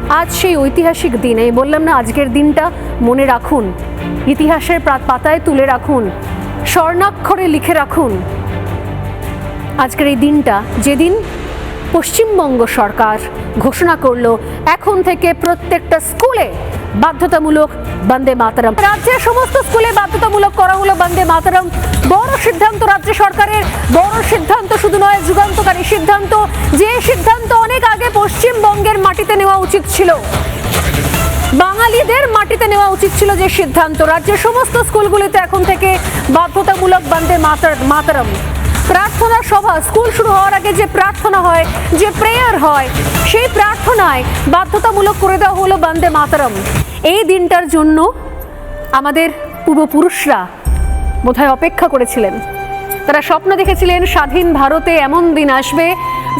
আজ সেই ঐতিহাসিক দিন, এই বললাম না আজকের দিনটা মনে রাখুন, ইতিহাসের পাতায় তুলে রাখুন, স্বর্ণাক্ষরে লিখে রাখুন। আজকের এই দিনটা যেদিন পশ্চিমবঙ্গ সরকার ঘোষণা করলো এখন থেকে প্রত্যেকটা স্কুলে বাধ্যতামূলক বন্দে মাতরম। রাজ্যের সমস্ত স্কুলে বাধ্যতামূলক করা হলো বন্দে মাতরম। বড় সিদ্ধান্ত রাজ্য সরকারের, বড় সিদ্ধান্ত শুধু নয়, যুগান্তকারী সিদ্ধান্ত, যে সিদ্ধান্ত অনেক আগে পশ্চিমবঙ্গের মাটিতে নেওয়া উচিত ছিল, বাঙালিদের মাটিতে নেওয়া উচিত ছিল। যে সিদ্ধান্ত রাজ্যের সমস্ত স্কুলগুলিতে এখন থেকে বাধ্যতামূলক বন্দে মাতরম। প্রার্থনা সভা, স্কুল শুরু হওয়ার আগে যে প্রার্থনা হয়, যে প্রেয়ার হয়, সেই প্রার্থনায় বাধ্যতামূলক করে দেওয়া হলো বন্দে মাতরম। এই দিনটার জন্য আমাদের পূর্বপুরুষরা বোধহয় অপেক্ষা করেছিলেন। তারা স্বপ্ন দেখেছিলেন স্বাধীন ভারতে এমন দিন আসবে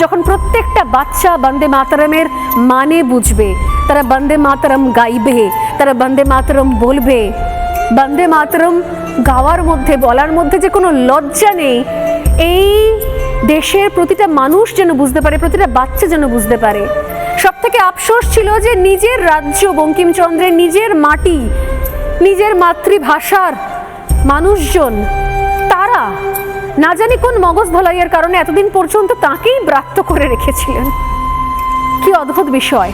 যখন প্রত্যেকটা বাচ্চা বন্দে মাতরমের মানে বুঝবে, তারা বন্দে মাতরম গাইবে, তারা বন্দে মাতরম বলবে। বন্দে মাতরম গাওয়ার মধ্যে, বলার মধ্যে যে কোনো লজ্জা নেই, এই দেশের প্রতিটা মানুষ যেন বুঝতে পারে, প্রতিটা বাচ্চা যেন বুঝতে পারে। সব থেকে আফসোস ছিল যে নিজের রাজ্য, বঙ্কিমচন্দ্রের নিজের মাটি, নিজের মাতৃভাষার মানুষজন, তারা না জানি কোন মগজ ধলাইয়ের কারণে এতদিন পর্যন্ত তাকেই ব্রাত্য করে রেখেছিলেন। কি অদ্ভুত বিষয়।